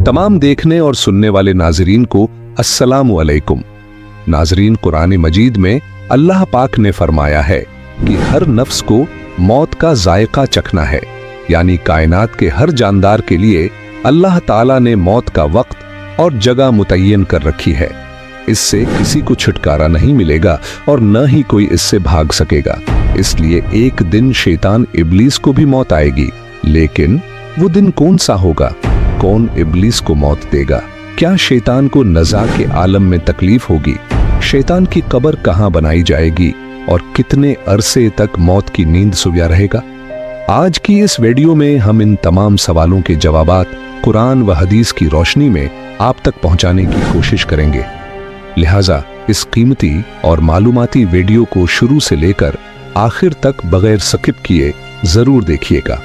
तमाम देखने और सुनने वाले नाजरीन को अस्सलामु अलैकुम। नाजरीन, कुरान मजीद में अल्लाह पाक ने फरमाया है कि हर नफ्स को मौत का जायका चखना है, यानी कायनात के हर जानदार के लिए अल्लाह ताला ने मौत का वक्त और जगह मुतय्यन कर रखी है। इससे किसी को छुटकारा नहीं मिलेगा और न ही कोई इससे भाग सकेगा। इसलिए एक दिन शैतान इब्लीस को भी मौत आएगी, लेकिन वो दिन कौन सा होगा? कौन इब्लीस को मौत देगा? क्या शैतान को नज़ा के आलम में तकलीफ होगी? शैतान की कब्र कहाँ बनाई जाएगी और कितने अरसे तक मौत की नींद सोया रहेगा? आज की इस वीडियो में हम इन तमाम सवालों के जवाबात कुरान व हदीस की रोशनी में आप तक पहुंचाने की कोशिश करेंगे। लिहाजा इस कीमती और मालूमाती वीडियो को शुरू से लेकर आखिर तक बगैर स्किप किए जरूर देखिएगा।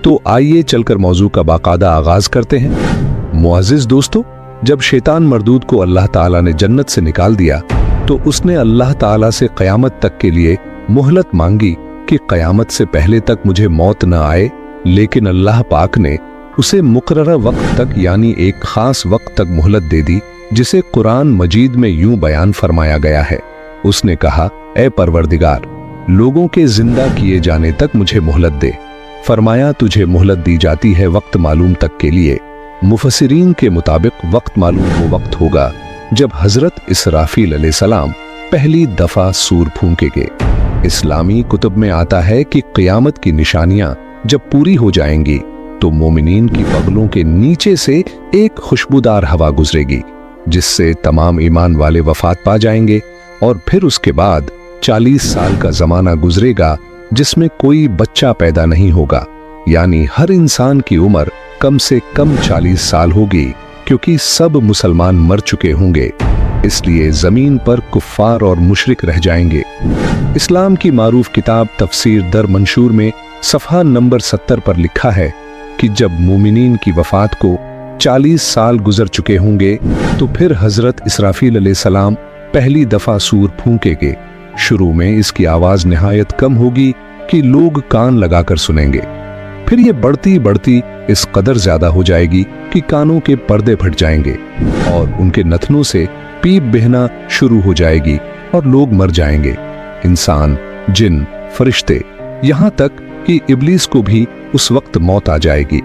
तो आइए चलकर मौजू का बाकायदा आगाज करते हैं। मुअज़्ज़िज़ दोस्तों, जब शैतान मरदूद को अल्लाह ताला ने जन्नत से निकाल दिया तो उसने अल्लाह ताला से क़यामत तक के लिए मोहलत मांगी कि क़यामत से पहले तक मुझे मौत न आए, लेकिन अल्लाह पाक ने उसे मुकर्रर वक्त तक यानी एक खास वक्त तक मोहलत दे दी, जिसे कुरान मजीद में यूं बयान फरमाया गया है। उसने कहा, ए परवरदिगार, लोगों के जिंदा किए जाने तक मुझे मोहलत दे। फरमाया, तुझे मोहलत दी जाती है वक्त मालूम तक के लिए। मुफस्सिरीन के मुताबिक वक्त मालूम वो वक्त होगा जब हजरत इसराफील अलैहिस्सलाम पहली दफा सूर फूंकेंगे। इस्लामी कुतुब में आता है कि क़यामत की निशानियां जब पूरी हो जाएंगी तो मोमिनीन की बगलों के नीचे से एक खुशबूदार हवा गुजरेगी, जिससे तमाम ईमान वाले वफात पा जाएंगे और फिर उसके बाद 40 साल का जमाना गुजरेगा जिसमें कोई बच्चा पैदा नहीं होगा, यानी हर इंसान की उम्र कम से कम 40 साल होगी, क्योंकि सब मुसलमान मर चुके होंगे। इसलिए जमीन पर कुफ्फार और मुशरिक रह जाएंगे। इस्लाम की मारूफ किताब तफसीर दर मंशूर में सफ़हा नंबर 70 पर लिखा है कि जब मोमिनीन की वफात को 40 साल गुजर चुके होंगे तो फिर हजरत इसराफील अलैहिस्सलाम पहली दफा सूर फूंकेंगे। शुरू में इसकी आवाज निहायत कम होगी कि लोग कान लगाकर सुनेंगे। फिर ये बढ़ती बढ़ती इस कदर ज्यादा हो जाएगी कि कानों के पर्दे फट जाएंगे और उनके नथनों से पीप बहना शुरू हो जाएगी और लोग मर जाएंगे। इंसान, जिन, फरिश्ते, यहाँ तक कि इब्लीस को भी उस वक्त मौत आ जाएगी।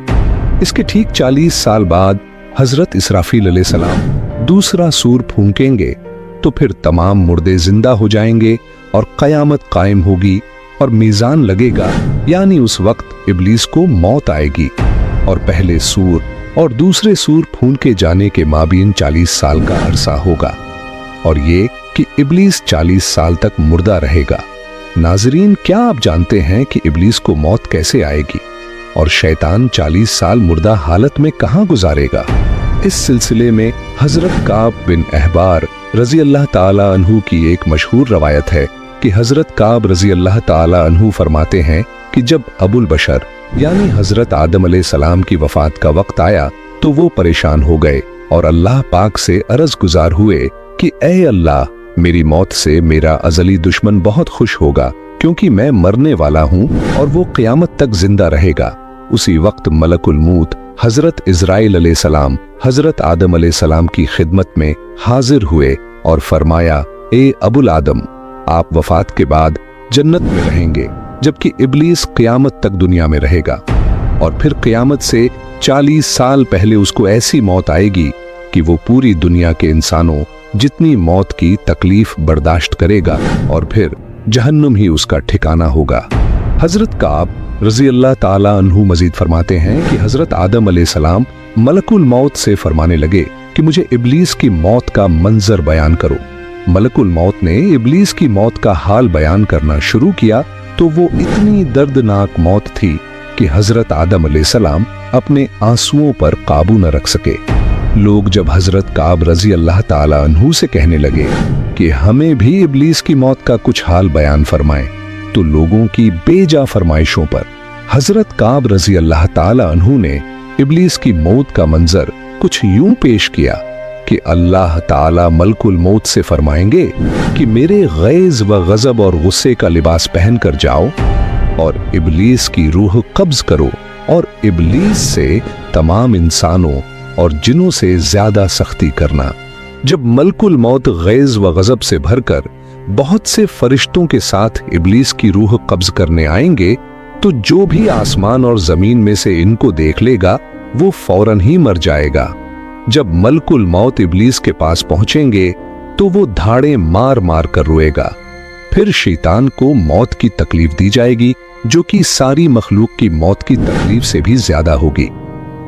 इसके ठीक 40 साल बाद हजरत इसराफील अलैहिस्सलाम दूसरा सूर फूंकेंगे तो फिर तमाम मुर्दे जिंदा हो जाएंगे और क़यामत कायम होगी और मीज़ान लगेगा, यानी उस वक्त इब्लीस को मौत आएगी और पहले सूर और दूसरे सूर फूंके जाने के माबीन 40 साल का अरसा होगा, और ये कि इब्लीस 40 साल तक मुर्दा रहेगा। नाजरीन, क्या आप जानते हैं कि इब्लीस को मौत कैसे आएगी और शैतान 40 साल मुर्दा हालत में कहां गुजारेगा? इस सिलसिले में हजरत काब बिन अहबार रजी अल्लाह ताला अन्हु की एक मशहूर रवायत है कि हजरत काब रजी अल्लाह ताला अन्हु फरमाते हैं कि जब अबुल बशर यानी हजरत आदम अलैहिस्सलाम की वफात का वक्त आया तो वो परेशान हो गए और अल्लाह पाक से अर्ज गुजार हुए कि ए अल्लाह, मेरी मौत से मेरा अजली दुश्मन बहुत खुश होगा, क्योंकि मैं मरने वाला हूँ और वो क़यामत तक जिंदा रहेगा। उसी वक्त मलकुल मौत हजरत इज़राइल अलैहिस्सलाम हजरत आदम अलैहिस्सलाम की खिदमत में हाजिर हुए और फरमाया, ए अबुल आदम, आप वफात के बाद जन्नत में रहेंगे, जबकि इब्लीस क़यामत तक दुनिया में रहेगा। और फिर क़यामत से 40 साल पहले उसको ऐसी मौत आएगी कि वो पूरी दुनिया के इंसानों जितनी मौत की तकलीफ बर्दाश्त करेगा और फिर जहन्नुम ही उसका ठिकाना होगा। हजरत काब रजी अल्लाह ताला अन्हु मजीद फरमाते हैं कि हजरत आदम अलैहिस्सलाम मलकुल मौत से फरमाने लगे कि मुझे इब्लीस की मौत का मंजर बयान करो। मलकुल मौत ने इब्लीस की मौत का हाल बयान करना शुरू किया तो वो इतनी दर्दनाक मौत थी कि हजरत आदम अलैहिस्सलाम अपने आंसुओं पर काबू न रख सके। लोग जब हजरत काब रजी अल्लाह ताला अन्हु से कहने लगे कि हमें भी इब्लीस की मौत का कुछ हाल बयान फरमाएं, तो लोगों की बेजा फरमाइशों पर हजरत काब रजी अल्लाह ताला अन्हु ने इब्लीस की मौत का मंजर कुछ यूं पेश किया कि अल्लाह ताला मलकुल मौत से फरमाएंगे कि मेरे गैज़ व गज़ब और गुस्से का लिबास पहन कर जाओ और इब्लीस की रूह कब्ज करो और इब्लीस से तमाम इंसानों और जिनों से ज्यादा सख्ती करना। जब मलकुल मौत गैज़ व गज़ब से भरकर बहुत से फरिश्तों के साथ इब्लीस की रूह कब्ज करने आएंगे, तो जो भी आसमान और जमीन में से इनको देख लेगा वो फौरन ही मर जाएगा। जब मलकुल मौत इब्लीस के पास पहुंचेंगे तो वो धाड़े मार मार कर रोएगा। फिर शैतान को मौत की तकलीफ दी जाएगी, जो कि सारी मखलूक की मौत की तकलीफ से भी ज्यादा होगी।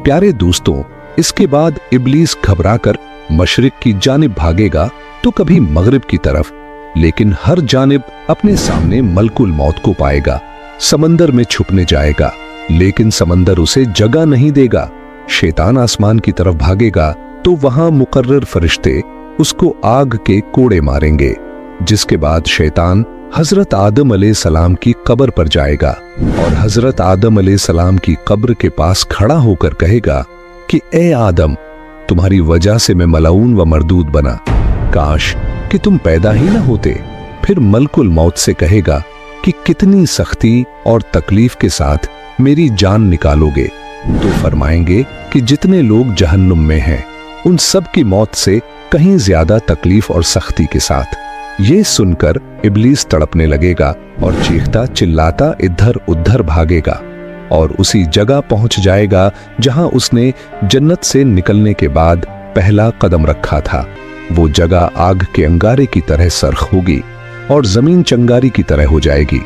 प्यारे दोस्तों, इसके बाद इब्लीस घबराकर मशरिक की जानिब भागेगा तो कभी मगरिब की तरफ, लेकिन हर जानिब अपने सामने मलकुल मौत को पाएगा। समंदर में छुपने जाएगा, लेकिन समंदर उसे जगह नहीं देगा। शैतान आसमान की तरफ भागेगा तो वहां मुकर्रर फरिश्ते उसको आग के कोड़े मारेंगे, जिसके बाद शैतान हजरत आदम अलैहिस्सलाम की कब्र पर जाएगा और हजरत आदम अलैहिस्सलाम की कब्र के पास खड़ा होकर कहेगा कि ए आदम, तुम्हारी वजह से मैं मलऊन व मरदूद बना, काश कि तुम पैदा ही न होते। फिर मलकुल मौत से कहेगा कि कितनी सख्ती और तकलीफ के साथ मेरी जान निकालोगे। तो फरमाएंगे कि जितने लोग जहन्नुम में हैं उन सब की मौत से कहीं ज्यादा तकलीफ और सख्ती के साथ। ये सुनकर इब्लीस तड़पने लगेगा और चीखता चिल्लाता इधर उधर भागेगा और उसी जगह पहुंच जाएगा जहां उसने जन्नत से निकलने के बाद पहला कदम रखा था। वो जगह आग के अंगारे की तरह सर्ख होगी और जमीन चंगारी की तरह हो जाएगी।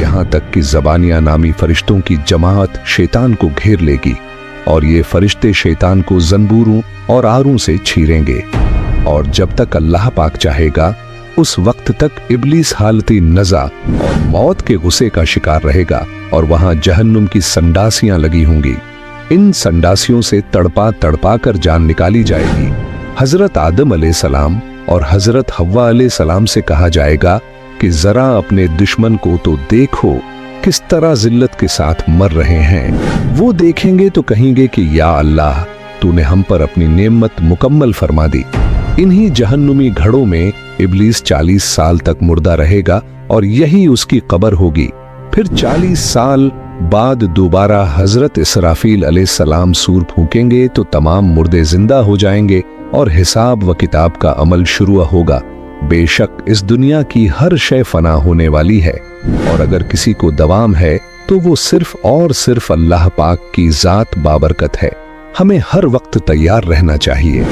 यहां तक कि ज़बानिया नामी फरिश्तों की जमात शैतान को घेर लेगी और ये फरिश्ते शैतान को जंबूरों और आरों से छीरेंगे। और जब तक अल्लाह पाक चाहेगा उस वक्त तक इब्लीस हालती नज़ा और मौत के गुस्से का शिकार रहेगा और वहां जहन्नुम की संडासियां लगी होंगी। इन संडासियों से तड़पा तड़पा कर जान निकाली जाएगी। हजरत आदम अलैहिस्सलाम और हजरत हव्वा अलैहिस्सलाम से कहा जाएगा कि जरा अपने दुश्मन को तो देखो किस तरह जिल्लत के साथ मर रहे हैं। वो देखेंगे तो कहेंगे कि या अल्लाह, तूने हम पर अपनी नेमत मुकम्मल फरमा दी। इन्हीं जहन्नुमी घड़ों में इब्लीस 40 साल तक मुर्दा रहेगा और यही उसकी कब्र होगी। फिर 40 साल बाद दोबारा हजरत इसराफील अलैहिस्सलाम सूर फूकेंगे तो तमाम मुर्दे जिंदा हो जाएंगे और हिसाब व किताब का अमल शुरू होगा। बेशक इस दुनिया की हर शय फना होने वाली है और अगर किसी को दवाम है तो वो सिर्फ और सिर्फ अल्लाह पाक की जात बाबरकत है। हमें हर वक्त तैयार रहना चाहिए।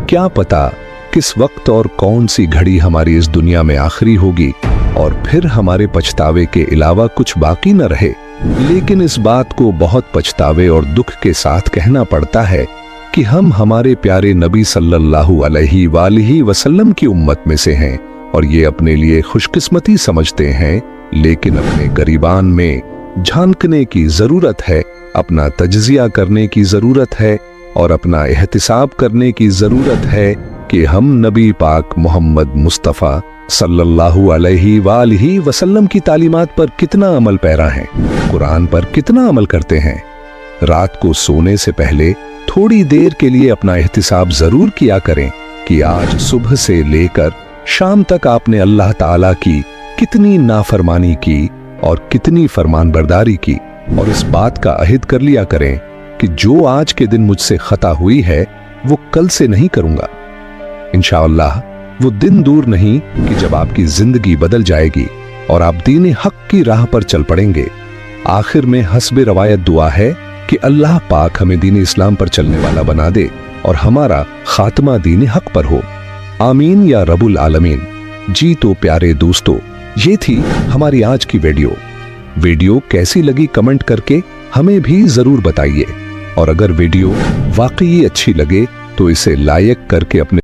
क्या पता किस वक्त और कौन सी घड़ी हमारी इस दुनिया में आखिरी होगी और फिर हमारे पछतावे के अलावा कुछ बाकी न रहे। लेकिन इस बात को बहुत पछतावे और दुख के साथ कहना पड़ता है कि हम हमारे प्यारे नबी सल्लल्लाहु अलैहि वसल्लम की उम्मत में से हैं और ये अपने लिए खुशकिस्मती समझते हैं, लेकिन अपने गरीबान में झांकने की जरूरत है, अपना तज्जिया करने की जरूरत है और अपना एहतिसाब करने की जरूरत है कि हम नबी पाक मोहम्मद मुस्तफ़ा सल्लल्लाहु अलैहि वसल्लम की तालीमात पर कितना अमल पैरा हैं, कुरान पर कितना अमल करते हैं। रात को सोने से पहले थोड़ी देर के लिए अपना एहतिसाब जरूर किया करें कि आज सुबह से लेकर शाम तक आपने अल्लाह ताला की कितनी नाफरमानी की और कितनी फरमानबरदारी की, और इस बात का अहिद कर लिया करें कि जो आज के दिन मुझसे खता हुई है वो कल से नहीं करूंगा। इंशाअल्लाह वो दिन दूर नहीं कि जब आपकी जिंदगी बदल जाएगी और आप दीन हक की राह पर चल पड़ेंगे। आखिर में हस्बे रवायत दुआ है कि अल्लाह पाक हमें दीन इस्लाम पर चलने वाला बना दे और हमारा खात्मा दीन हक पर हो। आमीन या रब्बुल आलमीन। जी तो प्यारे दोस्तों, ये थी हमारी आज की वीडियो कैसी लगी कमेंट करके हमें भी जरूर बताइए, और अगर वीडियो वाकई अच्छी लगे तो इसे लाइक करके अपने